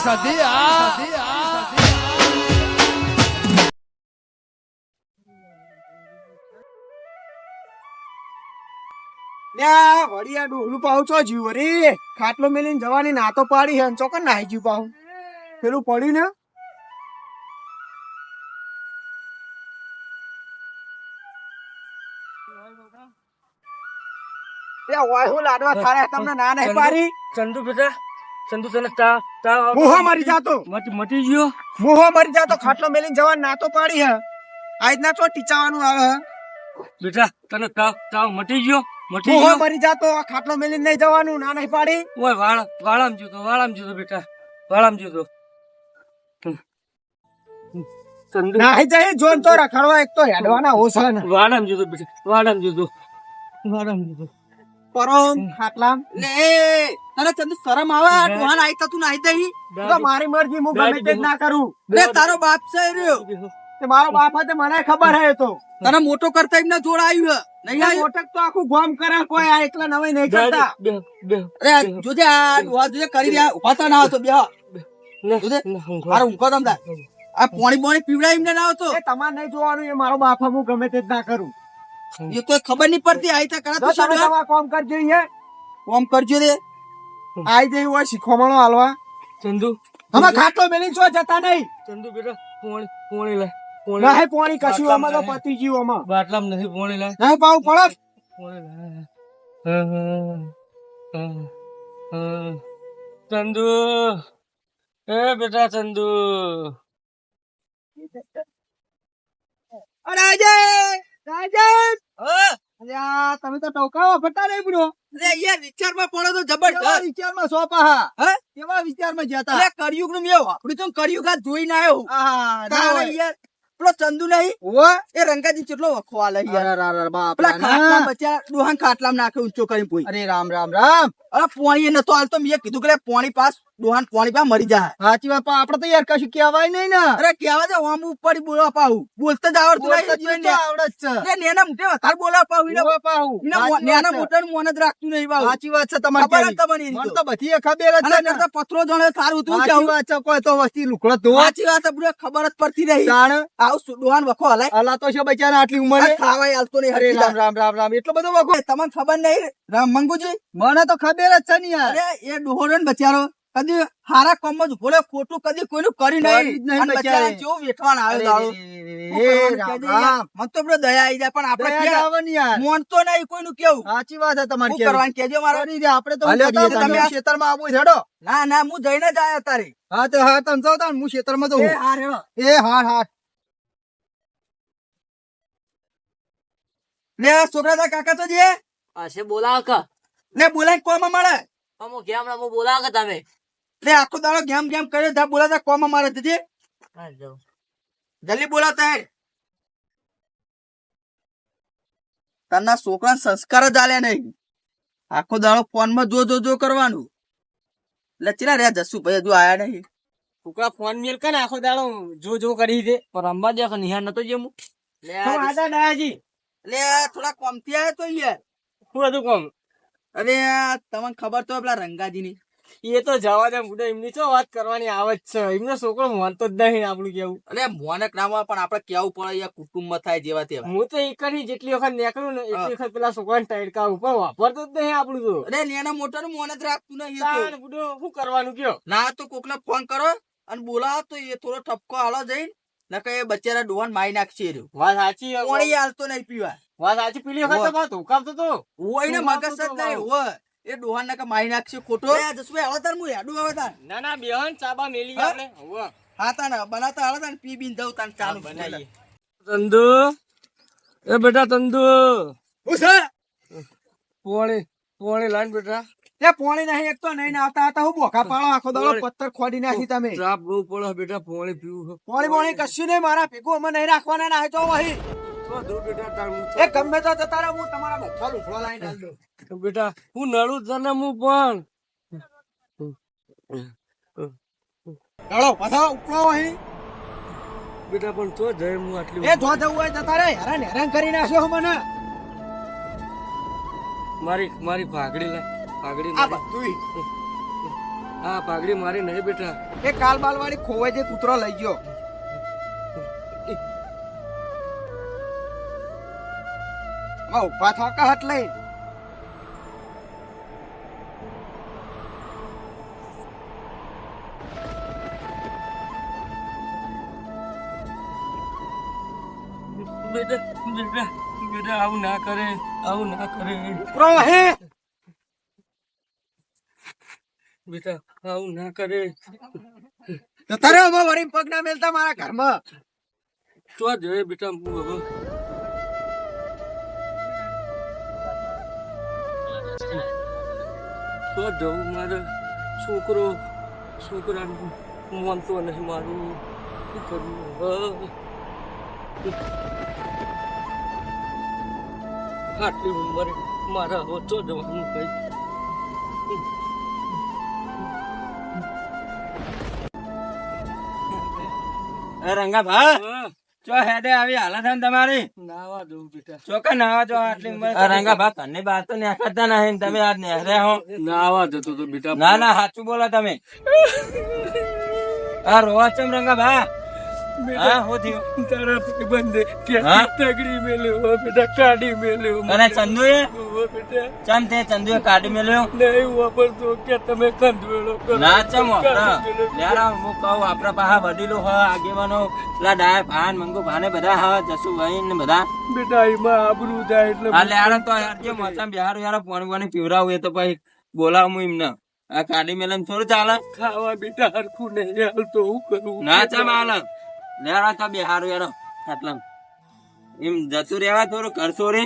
વળી આ ડોહલું પાઉં છો જીવ વરી ખાટલો મેલીને જવાની ના તો પાડી હે ચોકન નાહી જીવ પાઉં પેલું પડ્યું ને હું લાડવા થાળે તમને ના નહીં પાડી ચંદુ બેટા ચંદુ તને તાવ મોહો મરી જાતો મટી ગયો મોહો મરી જાતો ખાટલો મેલીને જવાની ના તો પાડી હે આજ ના તો ટીચાવાનું આવે બેટા તને તાવ મટી ગયો મોહો મરી જાતો ખાટલો મેલીને નહીં જવાનું ના નહીં પાડી ઓય વાળામ જોતો બેટા વાળામ જોતો ચંદુ નાહી જાય જોન તો રખડવા એક તો હેડવાના હોસન વાળામ જોતો બેટા વાળામ જોતો પરમ ખાટલામ લે તને ચંદુ શરમ આવે ડોહાન આઈતા તું નાહી દઈ તો મારી મરજી હું ગમે તે જ ના કરું લે તારો બાપ છે રહ્યો તે મારો બાપ હતો મને ખબર હે તો તને મોટો કરતા એમને જોડાયું હે નહીં આવ્યું મોટક તો આખું ગોમ કરે કોઈ આ એકલા નવાઈ નહીં કરતા અરે જોજે આ ડોહા જોજે કરી રહ્યા ઉભા તા ના આવતો બે જોજે મારો ઊંઘો તમ આ પાણી પીવડાય એમને ના આવતો એ તમારે નહીં જોવાનું એ મારો બાપ હું ગમે તે જ ના કરું એ તો ખબર નહીં પડતી આઈતા કરા તો તમે તમારા કામ કરજો યે કોમ કરજો રે આઈ જઈ હોય શીખવામણો હાલવા ચંદુ અમે ખાટલો મેલી છો જતા નહીં ચંદુ બેટા પોણી લે ના પોણી કશું આમાં તો પતી ગયું આમાં બાટલામ નથી પોણી લે નહીં પાવું પડત ચંદુ એ બેટા ચંદુ અરે રાજન અલ્યા તમે તો ટોકાવા ફટા નહીં બ્રો અરે યાર વિચારમાં પડો તો જબરદસ્ત વિચારમાં સોપા હા હે કેવા વિચારમાં જતા અરે કળિયુગ નું મેં વાપર્યું તો કળિયુગ આ જોઈને આવ્યો તારે યાર પેલો ચંદુ નહીં એ રંગાજી કેટલો વખવા લઈ યાર પેલા ખાટલા બચ્યા ડોહાન ખાટલામાં નાખે ઊંચો કરીને પોઈ અરે રામ રામ રામ અરે પોણી નતો હાલતો મેં કીધું કે પોણી પાસ ડોહાન પોણી પાસ મરી જાય સાચી વાત આપડે તો યાર કશું કહેવાય નહીં ને અરે કેવા છે આમ ઉપર બોલવા પાવું બોલતા જ આવડતું નહીં આવડત છે અરે નેના મોટે વધારે બોલવા પાવું નેના મોટા નું મન જ રાખતું નહીં બાબુ સાચી વાત છે તમારી મને તો બધી ખબર જ છે ને પથરો જણે સારું તું સાચી વાત છે કોઈ તો વસ્તી લુકડો તો સાચી વાત છે પૂરે ખબર જ પડતી રહી જાણ આવું ડોહાન વખો હલાય અલા તો છે બચારા આટલી ઉંમરે ખાવાય હાલતો નહીં અરે રામ રામ રામ રામ એટલો બધો વખો તમને ખબર નહીં રામ મંગુજી મને તો ખબર જ છે ને યાર અરે એ ડોહરો ને બચારો કદી હારા કામ જ ભોલે ખોટું કદી કોઈનું કરી નહીં અને બચારા કેવું વેઠવાન આવે દાડો મન તો બરો દયા આવી જાય પણ આપણે મોન તો નહીં કોઈનું કેવું સાચી વાત છે તમારી કરવાનું કેજો મારો આપણે તો તમે ખેતરમાં આવું હેડો ના ના હું જઈને જ આયા તારે હા તો હા તમે જાવ હું ખેતરમાં જઉં હાર હેડો એ હાર હાર લે છોકરા કાકા તો જે પાછે બોલાવ કા લે બોલાય કોમ મળે અમુક કેમ રમો બોલાવ કે તમે લે આખો દાડો ગેમ ગેમ કરે તા બોલાતા કોમ મારે જજે જલ્દી બોલાતા હે તના છોકરા સંસ્કાર જ આલ્યા નહીં આખો દાડો ફોન માં જો કરવાનું લચીલા રે જસુ ભાઈ હજુ આયા નહીં છોકરા ફોન મેલ કે ને આખો દાડો જો કરી દે પણ રમવા દે નિહાર નતો જેમ લે આદા ડાયાજી લે થોડા કોમથી આયા તો યાર શું હતું કોમ અરે તમને ખબર તો પેલા રંગાજી ની એ તો જવા દે બુડો એમની તો વાત કરવાની આવે જ છે એમનો છોકરો માનતો જ નહીં આપણું કેવું અરે મોનક નામમાં પણ આપડે કેવું પડે યાર કુટુંબમાં થાય જેવા તેવા હું તો એક જેટલી વખત નીકળું ને એટલી વખત પેલા છોકરાને ટાઈડકા ઉપર વાપરતો જ નહીં આપણું તો અરે નેના મોટા નું મોન જ રાખતું નહીં બુડો શું કરવાનું કયો ના તો કોકને ફોન કરો અને બોલાવો તો એ થોડો ઠપકો હાલો જઈને નકે એ બચારા ડોહાન મારી નાખશે વાત સાચી પાણી હાલતો નહીં પીવા વાત સાચી પેલી વખત તો ધોકાવતો તો હોય ને મગજ જ નહીં હોય એ ડોહાન નકે મારી નાખશે ખોટો જસભાઈ હવે તાર હું હેડું હવે તાર ના બેહન ચાબા મેલી આપણે હવે હા તા ને બનાતા હાલો તાર પી બીન દઉં તાર ચાલુ બનાવીએ તંદુ એ બેટા તંદુ પોણી લાઈન બેટા એ પોણી નહીં એક તો નહીં આવતા હતા હું બોખા પાડો આખો દાડો પથ્થર ખોડી નાખી તમે ટ્રાપ બહુ પડે બેટા પોણી પીવું પોણી કશું નહીં મારા ભેગું અમે નહીં રાખવાના ના તો વહી એ ગમે તો જતા રહો હું તમારા બધા લુફડો લાઈન આલ દઉં બેટા હું નડું તને હું પણ ચાલો પાછા ઉપડો અહીં બેટા પણ તો જય હું આટલી એ જો જવું હોય જતા રે હેરાન કરી નાખ્યો મને મારી ભાગડી લે ભાગડી આ બધું હા પાઘડી મારી નહીં બેટા. એ કાલબાલ વાળી ખોવાઈ જે કૂતરો લઈ ગયો. ઉભા થાકા હાથ લઈ. બેટા બેટા બેટા આવું ના કરે, આવું ના કરે ઉપરો હે બેટા, આવું ના કરે. તો તારે હવે વળી પગ ના મેલતા મારા ઘરમાં. તો જોઈએ બેટા હું હવે તો જવું. મારે છોકરાનું માનતો નહીં મારું. શું કરવું હવે? આટલી ઉંમરે મારા હવે તો જવાનું કઈ. રંગા ભા હા, ચો હેડે આવી હાલત હે ને તમારી. નાવા દઉં બેટા. ચોકા નાવા જો આટલી ઉંમરે. રંગા ભા ઘરની બહાર તો નીકળતા નહીં ને તમે આજ નહેરે હો. નાવા જતો તો બેટા. ના ના સાચું બોલો તમે. આ રોવા ચમ રંગા ભા. હા હું થયું તારા બંધે હા? તગડી મેલ્યો બેટા, કાઢી મેલ્યો. અને ચંદુએ બેટા ચમ તે ચંદુએ કાઢી મેલ્યો. નહીં વાપરતો કે તમે કંદવેળો કરો. ના ચમ યાર હું કહું આપડા પાહા વડીલો હ આગેવાનો પેલા ડાય ભાન મંગુ ભાને બધા હ જસુભાઈ ને બધા બેટા એમાં આબરૂ જાય એટલે આ લેara તો યાર જે મોસમ બિહાર યાર પાણી પાણી પીવરાવું એ તો પછી બોલાવું હું એમને. આ કાઢી મેલન થોડું ચાલે. ખાવા બેટા હરખું નહીં હાલતો હું કરું. ના ચમ હાલ લેરા તો બિહાર યાર આટલા એમ જતું રેવા થોડું કરશો રે.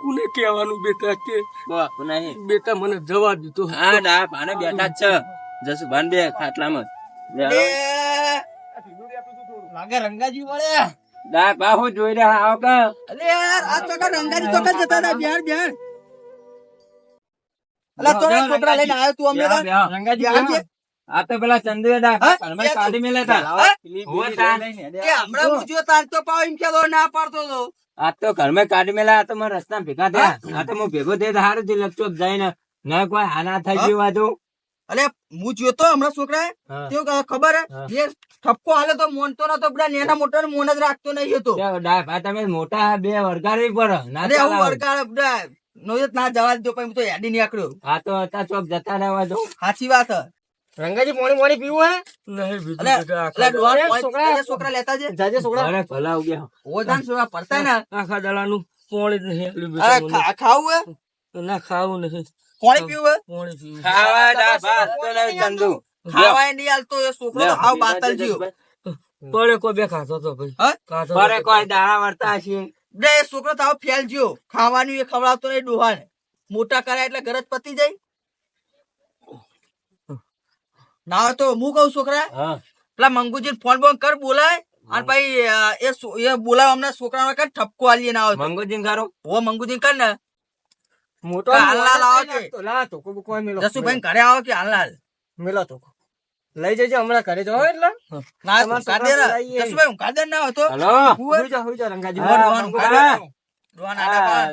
કોને કહેવાનું બેટા કે બાપુ નહીં બેટા મને જવા દીધો. હા ડા ભાને બેઠા જ છે જસુભાન બે ખાટલામાં લાગે રંગાજી વળે. દા બાહુ જોઈ રહ્યા આવો કે અલે યાર આ તો કા રંગાજી તો કા જતા હતા બિહાર બિહાર. અલા તો છોકરા લઈને આવ્યો તું અમને રંગાજી. આ તો પેલા ચંદુએ દા ઘરમાં કાઢી મેલેતા. કે હમણાં મુજો તાર તો પાવ એમ કે ના પાડતો તો. આ તો ઘરમાં કાઢી મેલા. આ તો મારા રસ્તા ભેગા થયા. આ તો હું ભેગો થયો હારું થી લપચોપ જઈને ના કોઈ હાના થઈ ગયું વાતો. અલે હું જોતો હમણાં છોકરા તેવું ખબર હે ઠપકો હાલે તો મોનતો નતો બધા નેના મોટા ને મોન જ રાખતો નહીં હતો. તમે મોટા બે વરગાડી પર ના વરગાડ બધા નોયત ના જવા દો પછી તો હેડી નીકળ્યો. હા તો હતા ચોક જતા રહેવા દો. સાચી વાત હે. રંગાજી પાણી પાણી પીવું હે નહીં બીજું છોકરા લેતા છે જાજે છોકરા. અરે ભલા ઉગ્યા ઓજાન સેવા પડતા ને આખા દલાનું પાણી જ નહીં આલ્યું બેટા. ખાવું હે ના ખાવું નહીં. પાણી પીવું હે પાણી પીવું. ખાવા દા બાત તો નહીં ચંદુ ખાવાય નહીં હાલતો એ છોકરો તો હાવ બાતલ જીવ. પડે કોઈ બે ખાતો તો ભાઈ. ખાતો તો. પડે કોઈ દાણા વરતા છે બે છોકરો તો હાવ ફેલ જ્યો. ખાવાનું એ ખવડાવતો નહીં ડોહાને. મોટા કરાય એટલે ઘર જ પતી જાય. ના તો હું કઉ છોકરા પેલા મંગુજી ફોન બોન કર બોલાય અને પછી એ બોલાવ અમને છોકરા કર ઠપકો આલીએ ના આવે. મંગુજી કરો ઓ મંગુજી કર ને મોટો હાલલાલ આવે કે લા તો કોઈ મેલો જસુભાઈ ઘરે આવે કે હાલલાલ મેલો તો લઈ જજો હમણાં ઘરે જાવ એટલે. ના કાદે જસુભાઈ હું કાદે ના હતો. હેલો હુઈ જા રંગાજી.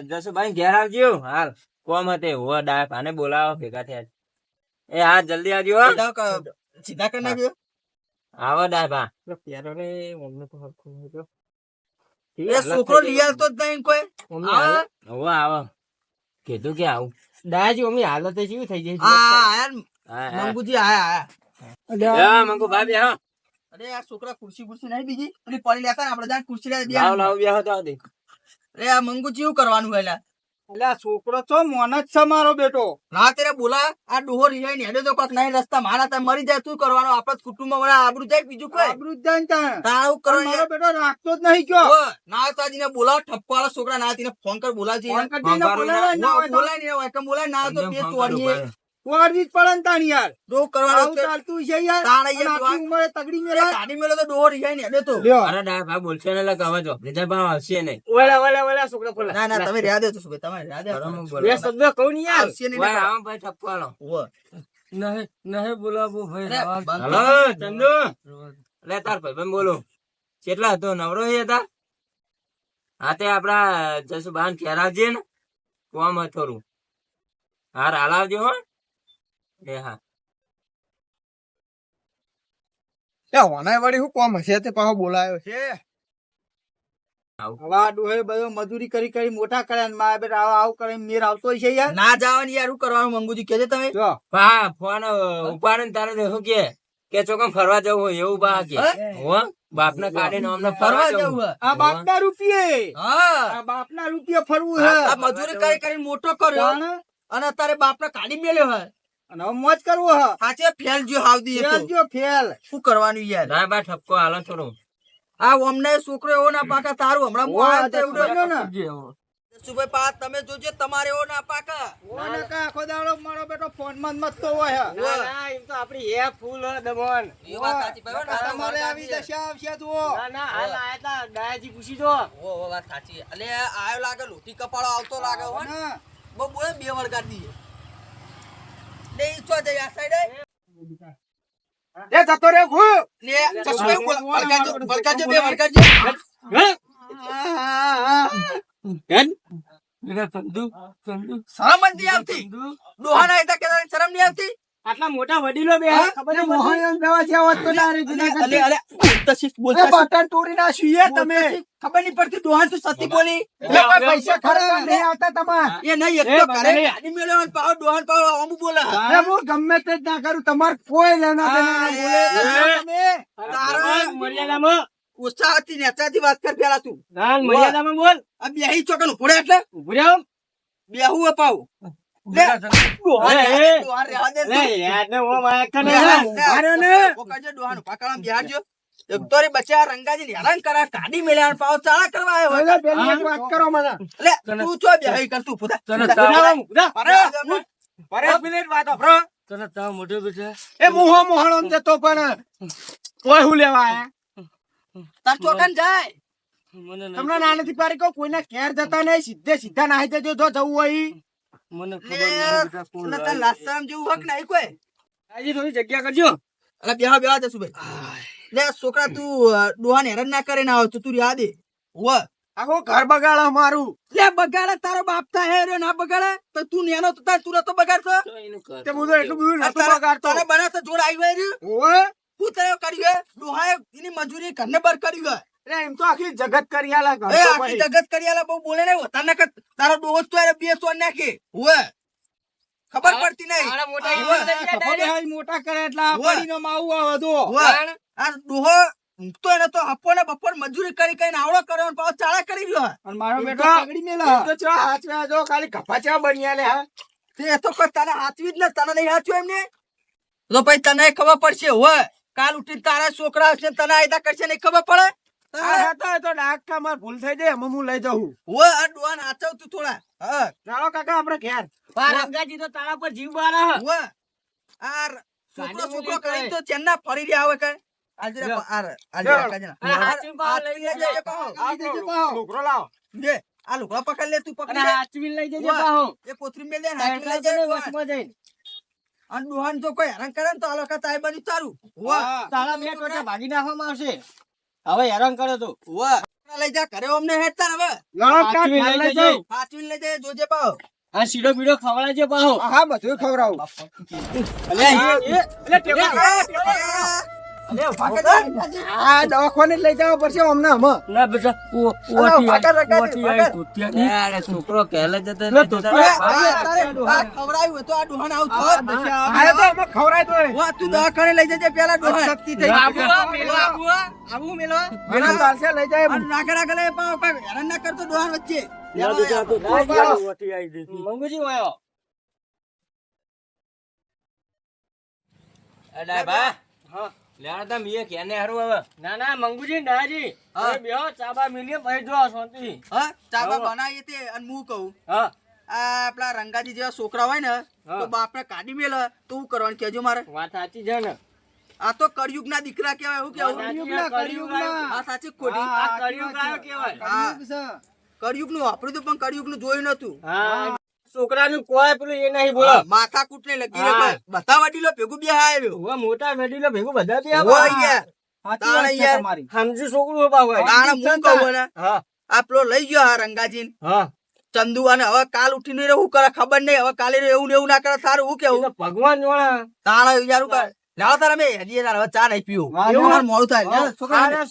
જસુભાઈ ઘેર આવજો હાલ કોમ હતે હો ડાય પાને બોલાવો ભેગા થયા. એ હા જલ્દી આવજો સીધા કરી નાખજો. આવો ડાય ભા પ્યારો રે મમ્મી તો હરખું હોય. એ છોકરો લઈ આવતો જ નહીં કોઈ. મમ્મી આવો કીધું કે આવું દાજી મમ્મી હાલત જેવી થઈ ગઈ. મંગુજી આયા મંગુ ભાભી હા. અરે આ છોકરા ખુરશી ખુરશી નહીં બીજી પેલી પડી લેતા ને આપડે ત્યાં ખુરશી લાવ બેહો તો અરે આ મંગુજી એવું કરવાનું એટલે આ છોકરો છો મોન જ છે મારો બેટો. ના તેરે બોલા આ ડોહો રિહાઈ ને હેડે તો કોક નહીં રસ્તા મારા તા મરી જાય તું કરવાનો આપડે કુટુંબ વાળા આબરૂ જાય બીજું કોઈ આબરૂ જ જાય ને ત્યાં. તારું કરવાનું મારો બેટો રાખતો જ નહીં કયો. ના તાજીને બોલાવ ઠપકો વાળા છોકરા ના તીને ફોન કર બોલાવજે. ફોન કરી દઈને બોલાવાય ના હોય તો. બોલાય ને એકમ બોલાય ના તો બે તોડીએ વારવી જ પડે ને તાણ યાર. ડો કરવાનો આવું ચાલતું છે યાર. તાણ અને અહીંયા આટલી ઉંમરે તગડી મેલા. ગાડી મેલો તો ડોહો રિહાઈ ને હેડે તો. અરે ડાય ભા બોલશે ને લગ હવે જો બીજા ભાવ આવશે નહીં. ઓલા છોકરા પોલા. ના ના તમે રહ્યા દે તો શું તમે રહ્યા દે બે શબ્દ કહું ને યાર. આવશે નહીં આવો ભાઈ ઠપકો વાળો નહીં બોલાવો ભાઈ. હલો ચંદુ લે તાર ભાઈ બોલો કેટલા હતો નવરો હતા. હા તે આપડા જસુભાન ખેરાવજે ને કોમ થોડું હાર હાલાવજો હો. એ હા એ હોનાય વળી હું કોમ હશે તે પાછો બોલાયો છે. આવું હવે આ ડોહે બધો મજૂરી કરી કરી મોટા કર્યા ને મારા બેટા આવું કરે મેર આવતો છે યાર. ના જવાની યાર, શું કરવાનું મંગુજી કેજે તમે. જો હા ફોન ઉપાડે ને તારે તો શું કે ચોકમ ફરવા જવું હોય એવું બા કે હો બાપને કાઢીને અમને ફરવા જવું હે. આ બાપના રૂપિયે હા, આ બાપના રૂપિયે ફરવું હે. આ મજૂરી કરી કરી મોટો કર્યો અને અત્યારે બાપને કાઢી મેલ્યો હે. અને હવે મોજ કરવું હે. સાચે ફેલ જો હાવદી એ તો. ફેલ જો ફેલ. શું કરવાનું યાર. ના બા ઠપકો હાલો થોડો આ અમને છોકરો એવો ના પાકા તારું હમણાં હું આયા તો એવડો રહ્યો ને. જે હો. જસુભાઈ પા તમે જોજો તમારે એવો ના પાકા. ઓને કા આખો દાડો મારો બેટો ફોનમાં જ મસ્તો હોય હે. ના, ના એમ તો આપણી હે ફૂલ હે દમન. એ વાત સાચી ભાઈ, હો, તમારે આવી દશા આવશે જુઓ. ના હાલ આયા તા દાયાજી પૂછી જો ઓ વાત સાચી. અલે આયો લાગે લોટી કપાળો આવતો લાગે હો. ના. બહુ બોલે બે વળગાડ દીએ. દે ઈચ્છો દે આ સાઈડ એ જતો રે હું. ને જસુભાઈ બોલ વળગાડજો બે વળગાડજો. બેટા ચંદુ ચંદુ શરમ જ નહીં આવતી. ડોહાના હતા કે શરમ નહીં આવતી. આટલા મોટા વડીલો બે ખબર એ મોહન દવા છે હોત તો ડાયરેક્ટ જુદા અલે અલે બોલતા શીખ એ બોલતા શીખ. બટન તોડી નાખ્યું એ તમે. ખબર નહીં પડતી ડોહાન તું સતી બોલી. એ કોઈ પૈસા ખરા નહીં આવતા તમાર. એ નહીં એક તો કરે ગાડી મેલ્યો અને પાવ ડોહાન પાવ આમ બોલે. એ હું ગમે તે જ ના કરું તમાર કોઈ લેના દેના હા, બોલે એ. તમે. તારા મર્યાદામાં ઉત્સાહથી નેતાથી વાત કર પેલા તું. ના મર્યાદામાં બોલ આ બેહી ચોકન ઉભો એટલે ઉભો રહ્યો બેહું અપાવ. બેટા ચંદુ. ડોહાન એ. ડોહાન રહેવા દે લે તું. યાર ને ઓ માયા કને અરે ને ઓ કજે ડોહાન પાકળામાં બિહારજો. એક તો રે બચ્ચા રંગાજી હેરાન કરા કાઢી મેલ્યા અને પાવ ચાળા કરવા આવ્યો હોય. પેલા પેલી એક વાત કરો મને. લે તું છો બેહી કર તું પુતા. તને તાવ અરે મિનિટ વાત આપરો. તને તાવ મોઢે બેટા એ મોહો મોહળો ને જતો પણ કોઈ હું લેવા આયા. તાર ચોકન જાય. મને નહીં તમને નાનેથી પાડી કહું કોઈના ઘેર જતા નહીં સીધે સીધા નાહી જજો જો જવું હોય ઈ. મને લે ખબર નહીં બેટા કોણ તને તાર લાવ્યું. લાસામ જેવું હક નહીં કોઈ. આજે થોડી જગ્યા કરજો અલે બેહા બેહા જસુ ભાઈ. લે છોકરા તું ડોહાને હેરાન ના કરે ના આવે તો તું યાદ દે. હો આખું ઘર બગાડો મારું. લે બગાડે તારો બાપ થાય રે ના બગાડે તો તું નેનો તો તાર તું તો બગાડતો. તો એનું કર તે હું તો એટલું બધું નતું તારે બગાડતો. તારે બને તો જોડ આવી રહ્યું. ઓય તું તને કર્યું હે ડોહાએ એની મજૂરી ઘરને બર કર્યું હે. એટલે એમ તો આખી જગત કરી આલા ઘર એ તો આખી પછી. જગત કરિયાલા બહુ બોલે નહીં હોતા ને કે તારો દોસ્ત તો એને બે સોન નાખે. હુએ ખબર પડતી નહીં. આના મોટા હુએ. ખબર હાઈ મોટા કરે એટલે આ ઓય. પડીનો માવું આવે તો. હુએ. આ ડોહો તો એને તો હપ્પો ને બપોર મજૂરી કરી કરીને આવડો કર્યો અને પાછો ચાળા કરી રહ્યો હે. અને મારો એમ બેટો તો- પગડી મેલા. એમ તો ચા હાચવ્યા જો ખાલી કપાચા બન્યા લે હા. તે તો કોઈ તને હાચવી જ ને તને નહીં હાચવ્યું એમને. તો પછી તને ખબર પડશે. હુએ કાલ ઉઠીને તારા છોકરા હશે ને તને આયદા કરશે નહીં ખબર પડે. આ હતો એ તો ડાકા માર ભૂલ થઈ જાય એમાં હું લઈ જાઉં. હુએ આ ડોહાને હાચવ તું થોડા. હા ચાલો કાકા આપણે ઘેર. રંગાજી તો તારા પર જીવ બારા હુએ આ છોકરો ગાડી છોકરો મૂકી કરીને તો તો ચેન્ના ફરી રહ્યા હોય કઈ. આજે રે લ્યો. આજે લ્યો. કાજના. આ હાચવી પાવ લઈ હાચવી જજે. જજે પાહો. આ તો છોકરો લાવો. લે આ લુગડા પકડ લે તું પકડ અને લે. હાચવી લઈ જજે વાહ. પાહો એ કોથરી મેલ દે ને હાચવી લઈ જાય ડોહાન. વચમાં જઈને અને ડોહાન જો કોઈ હેરાન કરે ને તો આ લોકો તાય બની તારું. વાહ હા. તારા બે ટોટા ભાગી નાખવામાં આવશે હવે હેરાન કરે તો વાહ લઈ જા ઘરે અમને હેડતા ને હવે. લાવો કાકા, હાચવી ઘેર લઈ લઈ જજે. જાઉં. હાચવીને લઈ જાય જોજે પાહો. આ સીડો બીડો ખવડાવજે પાહો હા બધું ખવડાવું. અલે એટલે ટેબલ- અલે ઉભા કર જા. આ દવાખાને લઈ જવા પડશે અમને હમણાં. ના બેટા અલા, ભાગર રખાજે, ભાગર. યાર છોકરો કહેલે જતો અરે, તારે આ ખવડાવ્યું હોય તો આ ડોહાન આવું થોત. આ તો અમે ખવડાય તોય. વાહ, તું દવાખાને લઈ જજે પેલા ડોહાન. શક્તિ થઈ આવું મેલો મને ચાલશે લઈ જાય. અને નાકે નાકે લઈ પાહો, કોઈ હેરાન ના કરતો ડોહાન વચ્ચે. મંગુજી વાયો અડા બા હા લેવા તા મીએ કેને હારું હવે ના ના મંગુજી ડાજી હા. હવે બેહો ચાબા મિલિયમ ભાઈ જો શાંતિ હા ચાબા હા. બનાવીએ તે અને હું કહું હા આ આપણા રંગાજી જેવા છોકરા હોય ને હા. તો બાપને કાઢી મેલે તો હું કરવાનું કેજો મારે. વાત સાચી છે ને આ તો કળિયુગ ના દીકરા કેવાય એવું કેવું. કળિયુગના, કળિયુગના. આ સાચી જ ખોટી. હા. આ કળિયુગ આવ્યો કેવાય કળિયુગ છે. કળિયુગ નું વાપર્યું હતું પણ કળિયુગ નું જોયું નતું. હા છોકરાનું કોઈ પેલું એ નહીં બોલો માથા કૂટ ને લગી હા. રે બધા વડીલો ભેગું બે આવ્યો. હવે મોટા વેડીલો ભેગું બધા બી હોય આવે યાર. સાચી વાત છે યાર. તમારી. સમજુ છોકરું હોય તાણે હું કહું ને હા આ પેલો લઈ ગયો આ રંગાજી હા ચંદુ અને હવે કાલ ઉઠીને શું કરે ખબર નહીં. હવે કાલે એવું ને એવું ના કરે સારું હું કેવું ભગવાન જોણા તાણા વિચારું કર લાવો તારા મેં હજી તારા હવે ચા નહીં પીવું એવું મારે મોડું થાય લે, છોકરા હારા